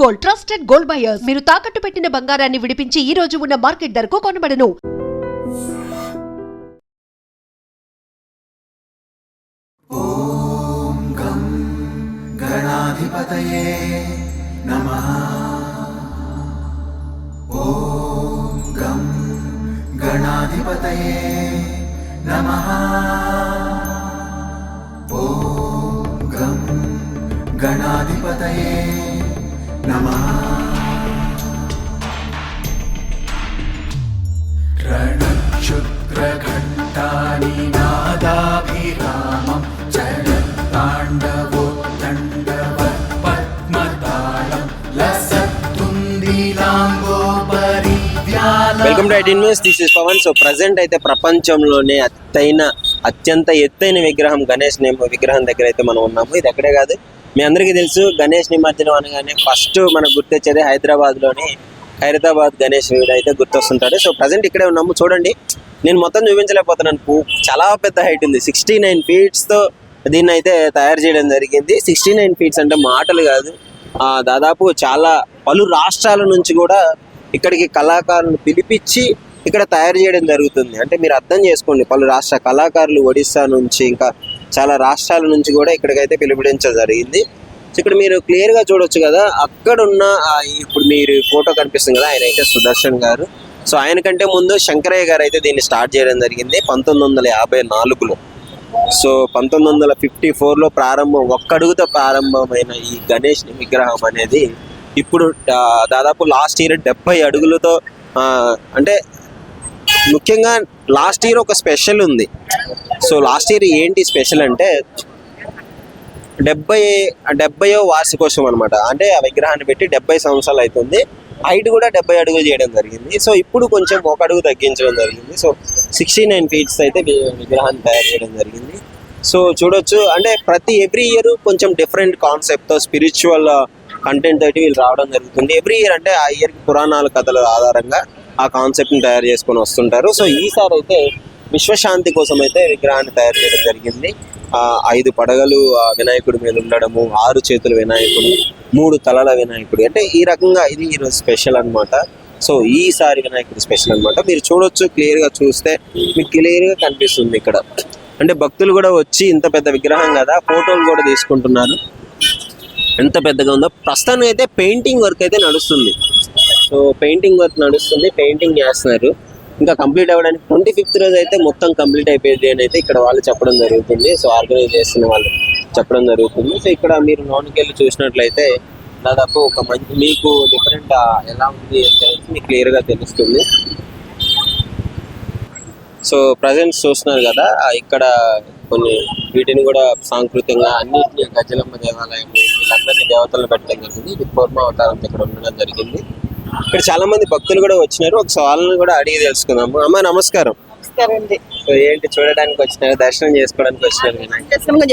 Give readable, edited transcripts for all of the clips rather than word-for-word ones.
Gold, trusted gold buyers. మీరు తాకట్టు పెట్టిన బంగారాన్ని విడిపించి ఈ రోజు ఉన్న మార్కెట్ ధరకు కొనబడను. ఓం గం గణాధిపతయే నమః. ఓం గం గణాధిపతయే నమః. ఓం గం గణాధిపతయే నమః. రణక్షుద్రఘంటాని నాదాభిరామం చరణతాండవోత్తండవ పద్మతాళం లసత్తుందిలాంగోపరి వ్యాలం. Welcome to IT news. This is Pavan. So present అయితే ప్రపంచంలోనే అత్యంత ఎత్తైన విగ్రహం గణేష్ విగ్రహం దగ్గర అయితే మనం ఉన్నాము. ఇది ఎక్కడే కాదు, మీ అందరికీ తెలుసు గణేష్ నిమజ్జనం అనగానే ఫస్ట్ మనకు గుర్తొచ్చేది హైదరాబాద్లోని ఖైరతాబాద్ గణేష్ అయితే గుర్తొస్తుంటాడు. సో ప్రజెంట్ ఇక్కడే ఉన్నాము. చూడండి, నేను మొత్తం చూపించలేకపోతున్నాను. చాలా పెద్ద హైట్ ఉంది. 69 ఫీట్స్తో దీన్ని అయితే తయారు చేయడం జరిగింది. 69 ఫీట్స్ అంటే మాటలు కాదు. దాదాపు చాలా పలు రాష్ట్రాల నుంచి కూడా ఇక్కడికి కళాకారులను పిలిపించి ఇక్కడ తయారు చేయడం జరుగుతుంది. అంటే మీరు అర్థం చేసుకోండి, పలు రాష్ట్ర కళాకారులు ఒడిస్సా నుంచి ఇంకా చాలా రాష్ట్రాల నుంచి కూడా ఇక్కడికైతే పిలిపించడం జరిగింది. సో ఇక్కడ మీరు క్లియర్గా చూడొచ్చు కదా, అక్కడ ఉన్న ఇప్పుడు మీరు ఫోటో కనిపిస్తుంది కదా, ఆయన అయితే సుదర్శన్ గారు. సో ఆయన కంటే ముందు శంకరయ్య గారు అయితే దీన్ని స్టార్ట్ చేయడం జరిగింది 1954లో. సో 1954లో ఒక్కడుగుతో ప్రారంభమైన ఈ గణేష్ విగ్రహం అనేది ఇప్పుడు దాదాపు లాస్ట్ ఇయర్ 70 అడుగులతో, అంటే ముఖ్యంగా లాస్ట్ ఇయర్ ఒక స్పెషల్ ఉంది. సో లాస్ట్ ఇయర్ ఏంటి స్పెషల్ అంటే 70వ వార్షికోత్సవం అనమాట. అంటే ఆ విగ్రహాన్ని పెట్టి 70 సంవత్సరాలు అవుతుంది. హైట్ కూడా 70 అడుగులు చేయడం జరిగింది. సో ఇప్పుడు కొంచెం ఒక అడుగు తగ్గించడం జరిగింది. సో 69 ఫీట్స్ అయితే విగ్రహాన్ని తయారు చేయడం జరిగింది. సో చూడొచ్చు, అంటే ఎవ్రీ ఇయర్ కొంచెం డిఫరెంట్ కాన్సెప్ట్తో స్పిరిచువల్ కంటెంట్ తోటి వీళ్ళు రావడం జరుగుతుంది. ఎవ్రీ ఇయర్ అంటే ఆ ఇయర్కి పురాణాల కథల ఆధారంగా ఆ కాన్సెప్ట్ని తయారు చేసుకొని వస్తుంటారు. సో ఈసారి అయితే విశ్వశాంతి కోసం అయితే విగ్రహాన్ని తయారు చేయడం జరిగింది. 5 పడగలు వినాయకుడి మీద ఉండడము, 6 చేతుల వినాయకుడు, 3 తలల వినాయకుడు, అంటే ఈ రకంగా ఇది ఈరోజు స్పెషల్ అనమాట. సో ఈసారి వినాయకుడు స్పెషల్ అనమాట. మీరు చూడొచ్చు, క్లియర్గా చూస్తే మీకు క్లియర్గా కనిపిస్తుంది ఇక్కడ. అంటే భక్తులు కూడా వచ్చి ఇంత పెద్ద విగ్రహం కదా ఫోటోలు కూడా తీసుకుంటున్నారు. ఎంత పెద్దగా ఉందో. ప్రస్తుతానికి అయితే పెయింటింగ్ వర్క్ అయితే నడుస్తుంది. సో పెయింటింగ్ వర్క్ నడుస్తుంది, పెయింటింగ్ చేస్తున్నారు. ఇంకా కంప్లీట్ అవ్వడానికి 25th రోజు అయితే మొత్తం కంప్లీట్ అయిపోయింది అని అయితే ఇక్కడ వాళ్ళు చెప్పడం జరుగుతుంది. సో ఆర్గనైజ్ చేస్తున్న వాళ్ళు చెప్పడం జరుగుతుంది. సో ఇక్కడ మీరు లోనికి వెళ్ళి చూసినట్లయితే దాదాపు ఒక మంచి మీకు డిఫరెంట్ ఎలా ఉంది అంటే మీకు క్లియర్గా తెలుస్తుంది. సో ప్రజెంట్ చూస్తున్నారు కదా, ఇక్కడ కొన్ని వీటిని కూడా సాంస్కృతికంగా అన్నింటినీ గజలమ్మ దేవాలయం వీళ్ళందరినీ దేవతలను పెట్టడం జరిగింది. ఇది కూర్మ అవతారంతో ఇక్కడ ఉండడం జరిగింది. ఇక్కడ చాలా మంది భక్తులు కూడా వచ్చినారు. ఒక వాళ్ళని కూడా అడిగి తెలుసుకుందాము. అమ్మ నమస్కారం. సో ఏంటి చూడడానికి వచ్చినారు, దర్శనం చేసుకోవడానికి వచ్చినారు?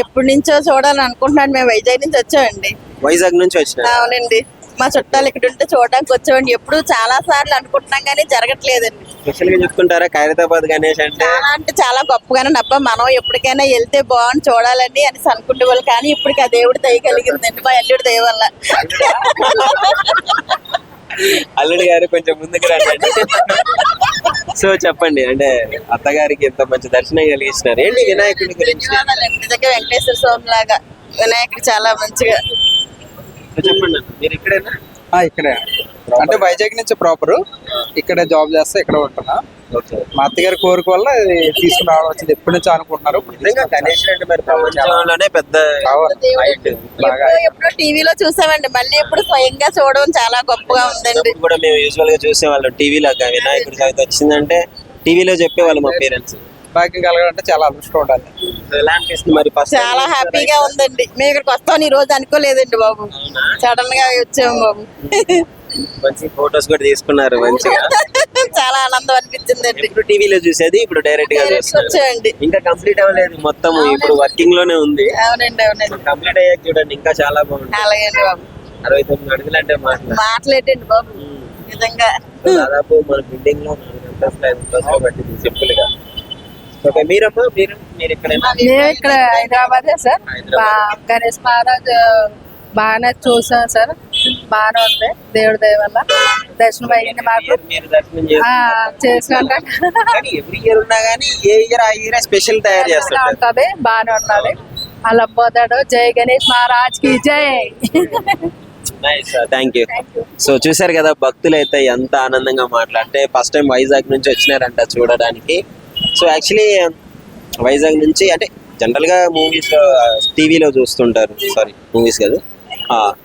ఎప్పటి నుంచో చూడాలని అనుకుంటున్నాను. మేము వైజాగ్ నుంచి వచ్చామండి. వైజాగ్ నుంచి వచ్చినారు? అవునండి, మా చుట్టాలు ఇక్కడ ఉంటే చూడడానికి వచ్చామండి. ఎప్పుడు చాలా సార్లు అనుకుంటున్నాం కానీ జరగట్లేదండి. స్పెషల్ గా చెప్పుకుంటారా ఖైరతాబాద్ గణేష్ అంటే? అంటే చాలా గొప్పగానే నప్ప మనం ఎప్పటికైనా వెళ్తే బాగుంది చూడాలని అని అనుకుంటే వాళ్ళు, కానీ ఇప్పటికి ఆ దేవుడు దయ కలిగిందండి, మా అల్లుడి దయ వల్ల. అల్లుడి గారు కొంచెం ముందుకు రండి. సో చెప్పండి, అంటే అత్తగారికి ఎంత మంచి దర్శనం కలిగించినారు. ఏంటి వినాయకుడి గురించి? నిజంగా వెంకటేశ్వర స్వామి లాగా వినాయకుడు చాలా మంచిగా. చెప్పండి, మీరు ఇక్కడేనా? ఇక్కడే, అంటే వైజాగ్ నుంచి ప్రాపర్ ఇక్కడ జాబ్ చేస్తా, ఇక్కడ ఉంటున్నా. మా అత్తగారి కోరిక వల్ల తీసుకుని రావడం వచ్చింది. ఎప్పటి నుంచో అనుకుంటున్నారు. గణేష్ అంటే మరి ప్రపంచంలోనే పెద్ద ఎప్పుడో టీవీలో చూసామండి, మళ్ళీ ఇప్పుడు స్వయంగా చూడడం చాలా గొప్పగా ఉందండి. కూడా మేము యూజువల్ గా చూసేవాళ్ళం టీవీలో. వినాయకుడి చవితి వచ్చిందంటే టీవీలో చెప్పేవాళ్ళు మా పేరెంట్స్. భాగ్యం కలగాలంటే చాలా అదృష్టం ఉండాలి. ఎలా అనిపిస్తుంది మరి? చాలా హ్యాపీగా ఉందండి. మేము ఇక్కడికి వస్తామని ఈ రోజు అనుకోలేదండి బాబు, సడన్ గా వచ్చాము బాబు. మంచి ఫోటోస్ కూడా తీసుకున్నారు మంచిగా. చాలా ఆనందం అనిపించిందండి. ఇప్పుడు టీవీలో చూసేది ఇప్పుడు డైరెక్ట్ గా వచ్చాయండి. ఇంకా కంప్లీట్ అవ్వలేదు, మొత్తం ఇప్పుడు వర్కింగ్ లోనే ఉంది. అవునండి అవునండి. కంప్లీట్ అయ్యాక చూడండి ఇంకా చాలా బాగుంది. అలాగే బాబు. 69 అడుగులు అంటే మాట్లాడండి బాబు నిజంగా. దాదాపు మన బిల్డింగ్ లో 4 అంతస్తులు పట్టింది సింపుల్ గా. ఓకే, మీరమ్మా మీరు ఇక్కడ హైదరాబాద్ సార్. గణేష్ మహారాజ్ బాగానే చూసాం సార్. బాగానే ఉంది. దేవుడి దయ వల్ల దర్శనం అయ్యింది మాకు. మీరు దర్శనం చేసుకుంటా ఎవ్రీ ఇయర్ ఉన్నా కానీ ఏ ఇయర్ ఆ ఇయర్ స్పెషల్ తయారు చేస్తారు. ఉంటది, బాగానే ఉన్నది. అలా పోతాడు. జై గణేష్ మహారాజ్ కి జై. Thank you. సో చూసారు కదా, భక్తులు అయితే ఎంత ఆనందంగా మాట్లాడితే ఫస్ట్ టైం వైజాగ్ నుంచి వచ్చినారంట చూడడానికి. సో యాక్చువల్లీ వైజాగ్ నుంచి అంటే జనరల్ గా మూవీస్ టీవీలో చూస్తుంటారు, సారీ మూవీస్ కాదు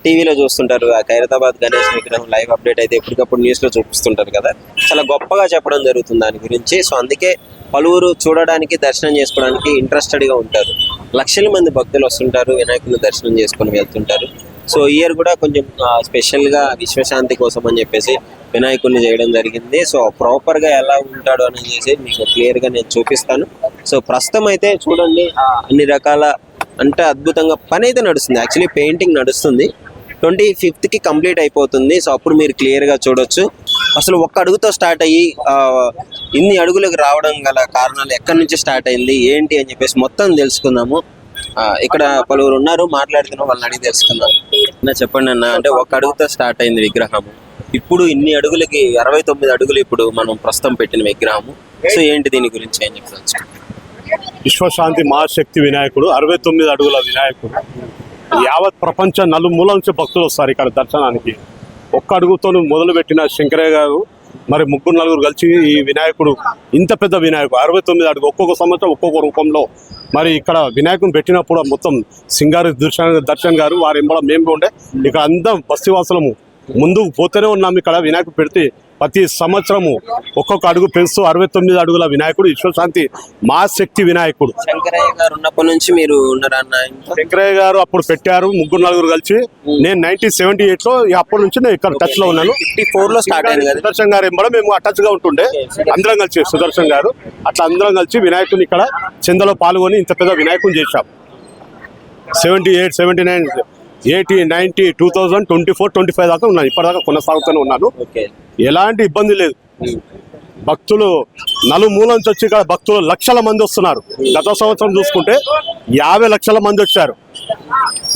టీవీలో చూస్తుంటారు. ఆ ఖైరతాబాద్ గణేష్ విగ్రహం లైవ్ అప్డేట్ అయితే ఎప్పటికప్పుడు న్యూస్ లో చూపిస్తుంటారు కదా, చాలా గొప్పగా చెప్పడం జరుగుతుంది దాని గురించి. సో అందుకే పలువురు చూడడానికి దర్శనం చేసుకోవడానికి ఇంట్రెస్టెడ్ గా ఉంటారు. లక్షల మంది భక్తులు వస్తుంటారు, వినాయకుని దర్శనం చేసుకొని వెళ్తుంటారు. సో ఇయర్ కూడా కొంచెం స్పెషల్ గా విశ్వశాంతి కోసం అని చెప్పేసి వినాయకుడిని చేయడం జరిగింది. సో ప్రాపర్ గా ఎలా ఉంటాడు అనేది మీకు క్లియర్ గా నేను చూపిస్తాను. సో ప్రస్తుతం అయితే చూడండి, అన్ని రకాల అంటే అద్భుతంగా పని అయితే నడుస్తుంది. యాక్చువల్లీ పెయింటింగ్ నడుస్తుంది, 25th కి కంప్లీట్ అయిపోతుంది. సో అప్పుడు మీరు క్లియర్ గా చూడొచ్చు. అసలు ఒక్క అడుగుతో స్టార్ట్ అయ్యి ఇన్ని అడుగులకు రావడం గల కారణాలు, ఎక్కడి నుంచి స్టార్ట్ అయింది ఏంటి అని చెప్పేసి మొత్తం తెలుసుకుందాము. ఇక్కడ పలువురు ఉన్నారు, మాట్లాడుతున్నాం, వాళ్ళని అడిగి తెలుసుకుందాం. అన్న చెప్పండి అన్న, అంటే ఒక అడుగుతో స్టార్ట్ అయింది విగ్రహం, ఇప్పుడు ఇన్ని అడుగులకి 69 అడుగులు ఇప్పుడు మనం ప్రస్తుతం పెట్టిన విగ్రహము. సో ఏంటి దీని గురించి ఏం చెప్పచ్చు? విశ్వశాంతి మహాశక్తి వినాయకుడు, 69 అడుగుల వినాయకుడు. యావత్ ప్రపంచ నలుమూల నుంచి భక్తులు వస్తారు ఇక్కడ దర్శనానికి. ఒక్క అడుగుతో మొదలుపెట్టిన శంకరయ్య గారు మరి 3-4 కలిసి ఈ వినాయకుడు, ఇంత పెద్ద వినాయకుడు 69 అడుగు, ఒక్కొక్క సంవత్సరం ఒక్కొక్క రూపంలో మరి ఇక్కడ వినాయకుని పెట్టినప్పుడు మొత్తం సింగారి దర్శన్ గారు వారి ఎంబడ మేము ఉండే ఇక్కడ అందరం బస్తీవాసులము ముందుకు పోతూనే ఉన్నాం. ఇక్కడ వినాయకుడు పెడితే ప్రతి సంవత్సరము ఒక్కొక్క అడుగు పెంచుతూ 69 అడుగుల వినాయకుడు విశ్వశాంతి మహాశక్తి వినాయకుడు. శంకరయ్య గారు ఉన్నప్పటి నుంచి మీరు ఉన్నారా? శంకరయ్య గారు అప్పుడు పెట్టారు 3-4 కలిసి. నేను 1978 లో అప్పటి నుంచి నేను ఇక్కడ టచ్ లో ఉన్నాను. 54 లో స్టార్ట్ అయింది కదా. సుదర్శన్ గారు ఎంబడ మేము టచ్ గా ఉంటుండే, అందరం కలిసి సుదర్శన్ గారు అట్లా అందరం కలిసి వినాయకుని ఇక్కడ చందలో పాల్గొని ఇంత పెద్ద వినాయకుని చేశాం. 78, 79, 80, 90, 2000, 24, 25 దాకా ఉన్నాను. ఇప్పటిదాకా కొనసాగుతూనే ఉన్నాను. ఎలాంటి ఇబ్బంది లేదు. భక్తులు నలుమూల నుంచి వచ్చి ఇక్కడ భక్తులు లక్షల మంది వస్తున్నారు. గత సంవత్సరం చూసుకుంటే 50 లక్షల మంది వచ్చారు.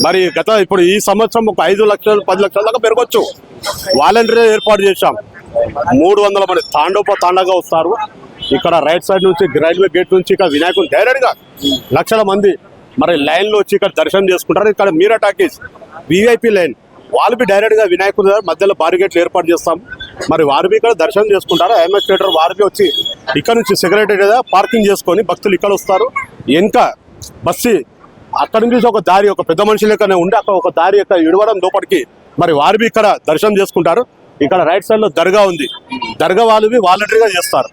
మరి ఇప్పుడు ఈ సంవత్సరం ఒక 5 లక్షలు 10 లక్షల దాకా పెరగొచ్చు. వాలంటీర్ ఏర్పాటు చేశాం. 300 మంది తాండగా వస్తారు. ఇక్కడ రైట్ సైడ్ నుంచి రైల్వే గేట్ నుంచి ఇక్కడ వినాయకుని డైరెక్ట్ గా లక్షల మంది మరి లైన్ లో వచ్చి ఇక్కడ దర్శనం చేసుకుంటారు. ఇక్కడ మీరా టాకీస్ విఐపి లైన్, వాళ్ళు డైరెక్ట్ గా వినాయకుడి మధ్యలో బారిగేట్లు ఏర్పాటు చేస్తాం. మరి వారు ఇక్కడ దర్శనం చేసుకుంటారు. అడ్మినిస్ట్రేటర్ వారికి వచ్చి ఇక్కడ నుంచి సెక్రటరీ పార్కింగ్ చేసుకొని భక్తులు ఇక్కడ వస్తారు. ఇంకా బస్సు అక్కడి నుంచి ఒక దారి, ఒక పెద్ద మనిషి లెక్కనే ఉండి అక్కడ ఒక దారి యొక్క ఇడవడం లోపలికి మరి వారు ఇక్కడ దర్శనం చేసుకుంటారు. ఇక్కడ రైట్ సైడ్ లో దర్గా ఉంది. దర్గా వాళ్ళు వాలంటరీగా చేస్తారు.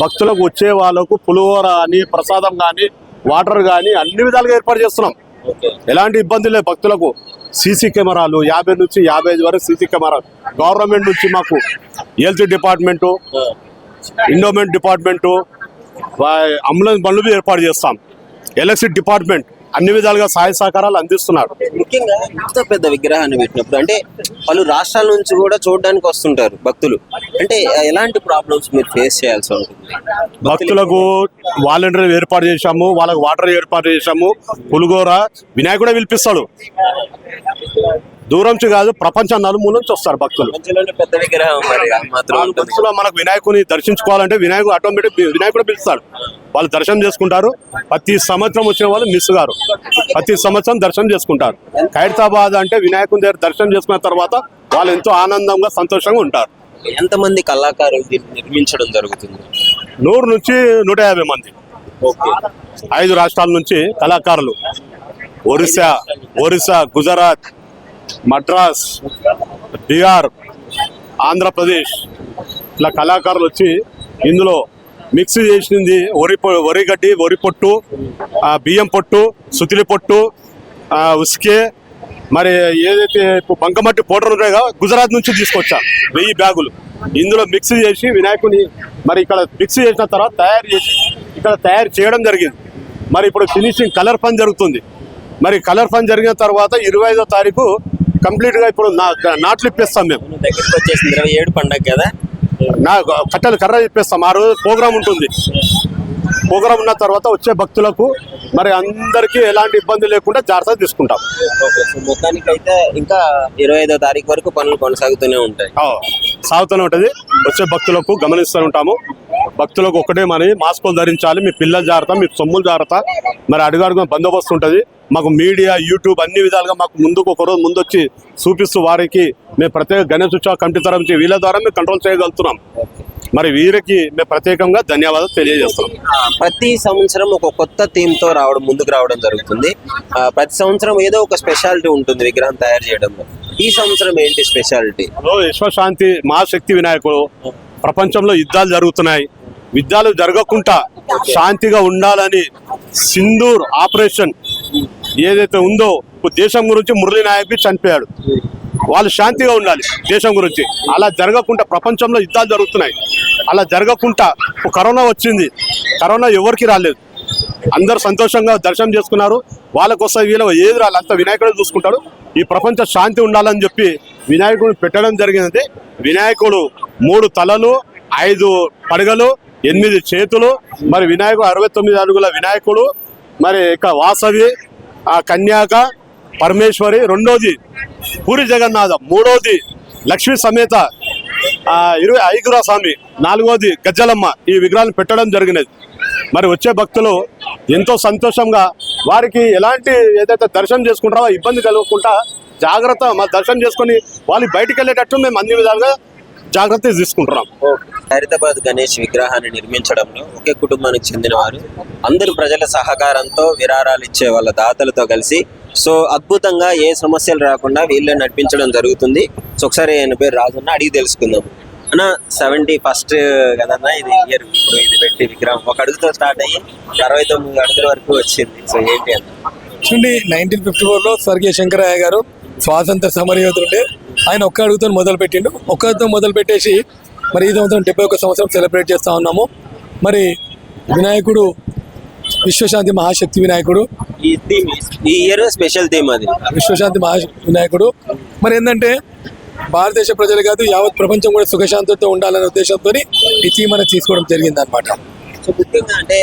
భక్తులకు వచ్చే వాళ్ళకు పులిహోర కానీ ప్రసాదం కానీ వాటర్ కానీ అన్ని విధాలుగా ఏర్పాటు చేస్తున్నాం. ఎలాంటి ఇబ్బంది లేదు భక్తులకు. సీసీ కెమెరాలు 50 నుంచి 55 వరకు సీసీ కెమెరాలు గవర్నమెంట్ నుంచి మాకు health department, endowment department, ambulance బండ్లు ఏర్పాటు చేస్తాం. ఎలక్ట్రిసిటీ డిపార్ట్మెంట్ అన్ని విధాలుగా సహాయ సహకారాలు అందిస్తున్నారు. ముఖ్యంగా ఇంత పెద్ద విగ్రహాన్ని పెట్టినప్పుడు అంటే పలు రాష్ట్రాల నుంచి కూడా చూడడానికి వస్తుంటారు భక్తులు. అంటే ఎలాంటి ప్రాబ్లమ్స్ మీరు ఫేస్ చేయాల్సి ఉంటుంది? భక్తులకు వాలంటీర్ ఏర్పాటు చేశాము, వాళ్ళకు వాటర్ ఏర్పాటు చేశాము. పులిగోర వినాయకుడే పిలిపిస్తాడు. దూరం నుంచి కాదు, ప్రపంచ నలుమూల నుంచి వస్తారు భక్తులు. పెద్ద విగ్రహం భక్తులు మనకు వినాయకుని దర్శించుకోవాలంటే వినాయకుడు ఆటోమేటిక్ వినాయకుడు పిలుస్తాడు. వాళ్ళు దర్శనం చేసుకుంటారు. ప్రతి సంవత్సరం వచ్చిన వాళ్ళు మిస్ గారు ప్రతి సంవత్సరం దర్శనం చేసుకుంటారు. ఖైరతాబాద్ అంటే వినాయకుని దగ్గర దర్శనం చేసుకున్న తర్వాత వాళ్ళు ఎంతో ఆనందంగా సంతోషంగా ఉంటారు. ఎంతమంది కళాకారులు నిర్మించడం జరుగుతుంది? 100 నుంచి 150 మంది. 5 రాష్ట్రాల నుంచి కళాకారులు, ఒరిస్సా, గుజరాత్, మద్రాస్, బీహార్, ఆంధ్రప్రదేశ్ ఇట్లా కళాకారులు వచ్చి ఇందులో మిక్స్ చేసింది వరి గడ్డి, వరి పొట్టు, బియ్యం పొట్టు, సుతిలి పొట్టు, ఉస్కే, మరి ఏదైతే ఇప్పుడు బంకమట్టి పౌడర్ ఉంటాయో గుజరాత్ నుంచి తీసుకొచ్చా 1000 బ్యాగులు. ఇందులో మిక్స్ చేసి వినాయకుని మరి ఇక్కడ మిక్స్ చేసిన తర్వాత తయారు చేయడం జరిగింది. మరి ఇప్పుడు ఫినిషింగ్ కలర్ పని జరుగుతుంది. మరి కలర్ పని జరిగిన తర్వాత 25వ తారీఖు కంప్లీట్ గా ఇప్పుడు నాట్లు ఇప్పేస్తాం. మేము దగ్గరికి వచ్చేసింది 27 పండుగ కదా, కట్టెలు కర్ర ఇప్పేస్తాం. ఆ రోజు ప్రోగ్రామ్ ఉంటుంది. ప్రోగ్రాం ఉన్న తర్వాత వచ్చే భక్తులకు మరి అందరికీ ఎలాంటి ఇబ్బంది లేకుండా జాగ్రత్త తీసుకుంటాం. ఓకే, సో మొత్తానికైతే ఇంకా 25వ తారీఖు వరకు పనులు కొనసాగుతూనే ఉంటాయి. సాగుతూనే ఉంటుంది. వచ్చే భక్తులకు గమనిస్తూ ఉంటాము. భక్తులకు ఒకటే మరి మాస్కులు ధరించాలి, మీ పిల్లల జాగ్రత్త, మీ సొమ్ములు జాగ్రత్త. మరి అడుగడుగున బందోబస్తు ఉంటుంది. మాకు మీడియా, యూట్యూబ్ అన్ని విధాలుగా మాకు ముందుకు ఒకరోజు ముందు వచ్చి చూపిస్తూ వారికి మేము ప్రత్యేక గణేష్ ఉత్సవ కమిటీ తరఫు వీళ్ళ ద్వారా మేము కంట్రోల్ చేయగలుగుతున్నాం. మరి వీరికి మేము ప్రత్యేకంగా ధన్యవాదాలు తెలియజేస్తున్నాం. ప్రతి సంవత్సరం ఒక కొత్త థీమ్తో ముందుకు రావడం జరుగుతుంది. ప్రతి సంవత్సరం ఏదో ఒక స్పెషాలిటీ ఉంటుంది విగ్రహం తయారు చేయడంలో. ఈ సంవత్సరం ఏంటి స్పెషాలిటీ? విశ్వశాంతి మహాశక్తి వినాయకుడు. ప్రపంచంలో యుద్ధాలు జరుగుతున్నాయి, యుద్ధాలు జరగకుండా శాంతిగా ఉండాలని సింధూర్ ఆపరేషన్ ఏదైతే ఉందో, దేశం గురించి మురళీ నాయక్ చనిపోయాడు. వాళ్ళు శాంతిగా ఉండాలి దేశం గురించి. అలా జరగకుండా ప్రపంచంలో యుద్ధాలు జరుగుతున్నాయి, అలా జరగకుండా కరోనా వచ్చింది. కరోనా ఎవరికి రాలేదు, అందరు సంతోషంగా దర్శనం చేసుకున్నారు. వాళ్ళకొస్తే వీళ్ళ ఏది రాలి, అంత వినాయకుడు చూసుకుంటాడు. ఈ ప్రపంచ శాంతి ఉండాలని చెప్పి వినాయకుడిని పెట్టడం జరిగింది. వినాయకుడు 3 తలలు, 5 పడగలు, 8 చేతులు. మరి వినాయకుడు 69 అడుగుల వినాయకుడు. మరి ఇక వాసవి, కన్యాక, పరమేశ్వరి, రెండోది పూరి జగన్నాథం, మూడోది లక్ష్మీ సమేత 25 స్వామి, 4వది గజ్జలమ్మ. ఈ విగ్రహాలను పెట్టడం జరిగినది. మరి వచ్చే భక్తులు ఎంతో సంతోషంగా వారికి ఎలాంటి ఏదైతే దర్శనం చేసుకుంటారో ఇబ్బంది కలగకుండా జాగ్రత్త మరి దర్శనం చేసుకొని వాళ్ళు బయటికి వెళ్ళేటట్టు మేము అన్ని విధాలుగా జాగ్రత్త తీసుకుంటున్నాం. ఖైరతాబాద్ గణేష్ విగ్రహాన్ని నిర్మించడంలో ఒకే కుటుంబానికి చెందిన వారు అందరు ప్రజల సహకారంతో విరాళాలు ఇచ్చే వాళ్ళ దాతలతో కలిసి సో అద్భుతంగా ఏ సమస్యలు రాకుండా వీళ్ళని నడిపించడం జరుగుతుంది. సో ఒకసారి ఆయన పేరు రాజన్న, అడిగి తెలుసుకుందాం. అన్న 71st కదన్నా ఇది ఇయర్, ఇప్పుడు ఇది పెట్టి విగ్రహం 1 అడుగుతో స్టార్ట్ అయ్యి 69 అడుగుల వరకు వచ్చింది. సో ఏంటి అన్న? చూడండి, 1954లో స్వర్గీయ శంకరయ్య గారు స్వాతంత్ర సమరయోధులుంటే ఆయన 1 అడుగుతో మొదలు పెట్టిండు. 1 అడుగుతో మొదలు పెట్టేసి మరి ఈ సంవత్సరం 71 సంవత్సరం సెలబ్రేట్ చేస్తూ ఉన్నాము. మరి వినాయకుడు విశ్వశాంతి మహాశక్తి వినాయకుడు. ఈ ఇయర్ స్పెషల్ థీమ్ అది విశ్వశాంతి మహాశక్తి వినాయకుడు. మరి ఏంటంటే భారతదేశ ప్రజలు కాదు, యావత్ ప్రపంచం కూడా సుఖశాంతితో ఉండాలనే ఉద్దేశంతో ఈ థీమ్ అనేది తీసుకోవడం జరిగింది అనమాట. సో ముఖ్యంగా అంటే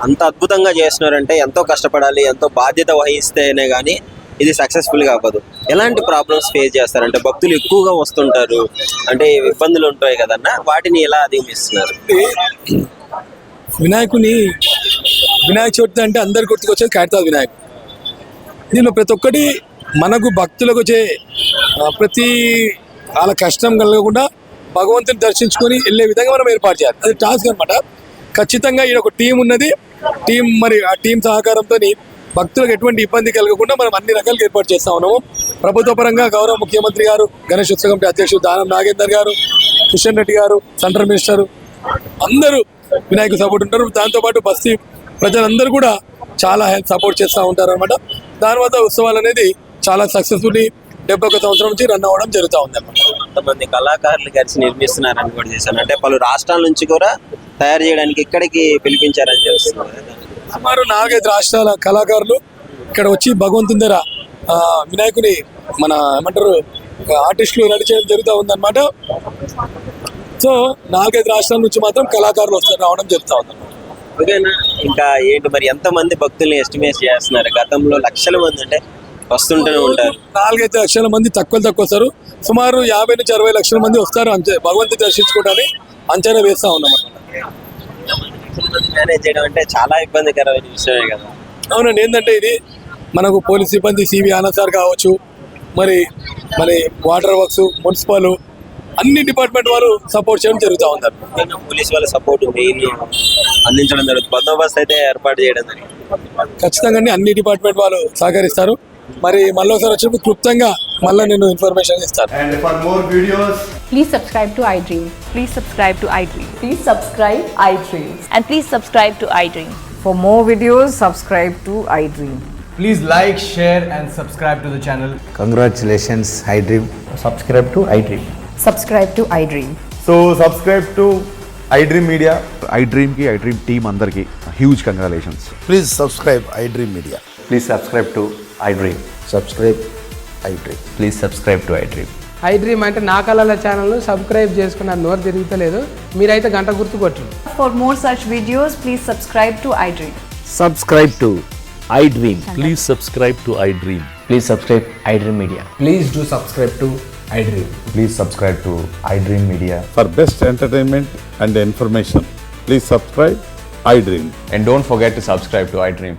అంత అద్భుతంగా చేస్తున్నారంటే ఎంతో కష్టపడాలి, ఎంతో బాధ్యత వహిస్తేనే కానీ ఇది సక్సెస్ఫుల్ గా అవ్వదు. ఎలాంటి ప్రాబ్లమ్స్ ఫేస్ చేస్తారంటే భక్తులు ఎక్కువగా వస్తుంటారు, అంటే ఇబ్బందులు ఉంటాయి కదన్నా, వాటిని ఎలా అధిగమిస్తున్నారు? వినాయక చవితి అంటే అందరు గుర్తుకొచ్చేది ఖైరతాబాద్ వినాయకుడు. దీనిలో ప్రతి ఒక్కటి మనకు భక్తులకు వచ్చే ప్రతి వాళ్ళ కష్టం కలగకుండా భగవంతుని దర్శించుకొని వెళ్ళే విధంగా మనం ఏర్పాటు చేయాలి. అది టాస్క్ అనమాట. ఖచ్చితంగా ఈ ఒక టీం ఉన్నది. మరి ఆ టీం సహకారంతో భక్తులకు ఎటువంటి ఇబ్బంది కలగకుండా మనం అన్ని రకాలుగా ఏర్పాటు చేస్తా ఉన్నాము. ప్రభుత్వ పరంగా గౌరవ ముఖ్యమంత్రి గారు, గణేష్ ఉత్సవ కమిటీ అధ్యక్షుడు దానం నాగేందర్ గారు, కిషన్ రెడ్డి గారు, సెంట్రల్ మినిస్టర్ అందరూ వినాయక సపోర్ట్ ఉంటారు. దాంతోపాటు బస్తీ ప్రజలందరూ కూడా చాలా హెల్ప్ సపోర్ట్ చేస్తూ ఉంటారు అనమాట. దాని వల్ల ఉత్సవాలు అనేది చాలా సక్సెస్ఫుల్లీ 71 సంవత్సరం నుంచి రన్ అవ్వడం జరుగుతూ ఉంది అనమాట. కొంతమంది కళాకారులు కలిసి నిర్మిస్తున్నారని కూడా చేశాను, అంటే పలు రాష్ట్రాల నుంచి కూడా తయారు చేయడానికి ఇక్కడికి పిలిపించారని తెలుస్తున్నారు. సుమారు 4-5 రాష్ట్రాల కళాకారులు ఇక్కడ వచ్చి భగవంతుని దగ్గర వినాయకుని మన ఏమంటారు ఆర్టిస్టులు రెడీ చేయడం జరుగుతూ ఉందన్నమాట. సో 4-5 రాష్ట్రాల నుంచి మాత్రం కళాకారులు రావడం జరుగుతూ ఉందన్నమాట. ఓకేనా, ఇంకా ఏంటి మరి ఎంతమంది భక్తుల్ని ఎస్టిమేట్ చేస్తున్నారు? గతంలో లక్షల మంది అంటే వస్తుంటూనే ఉంటారు. 4-5 లక్షల మంది తక్కువ వస్తారు. సుమారు 50 నుంచి 60 లక్షల మంది వస్తారు అంతే భగవంతుని దర్శించుకోవడానికి అంచనా వేస్తూ ఉన్నాం అన్నమాట. మేనేజ్ చేయడం అంటే చాలా ఇబ్బందికరమైన విషయమే కదా. అవునండి, ఏంటంటే ఇది మనకు పోలీస్ సిబ్బంది సివి ఆనంద్ సార్ కావచ్చు, మరి వాటర్ వర్క్స్, మున్సిపల్ అన్ని డిపార్ట్మెంట్ వారు సపోర్ట్ చేయడం జరుగుతూ ఉంది. పోలీస్ వాళ్ళ సపోర్ట్ అందించడం జరుగుతుంది. బందోబస్తు అయితే ఏర్పాటు చేయడం జరిగింది. ఖచ్చితంగా అన్ని డిపార్ట్మెంట్ వాళ్ళు సహకరిస్తారు. మరి మళ్ళీ ఒకసారి వచ్చినప్పుడు క్లుప్తంగా మళ్ళీ నేను ఇన్ఫర్మేషన్ ఇస్తాను. And for more videos, Please subscribe to iDream. Please subscribe to iDream. Please subscribe iDream. And please subscribe to iDream. For more videos, subscribe to iDream. please like, share and subscribe to the channel. Congratulations, iDream. Subscribe to iDream. Subscribe to iDream. So subscribe to iDream Media. iDream ki iDream team andarki huge congratulations. Please subscribe iDream Media. Please subscribe to iDream. Subscribe iDream. Please subscribe to iDream. I dream అంటే నా కళల channel subscribe చేసుకున్న నోరు తిరుగుతలేదు, మీరైతే గంట గుర్తు కొట్టండి. For more such videos, please subscribe to iDream. Subscribe to iDream. Please subscribe to iDream. Please subscribe iDream Media. Please do subscribe to iDream. Please subscribe to iDream Media. For best entertainment and information, please subscribe iDream. And don't forget to subscribe to iDream.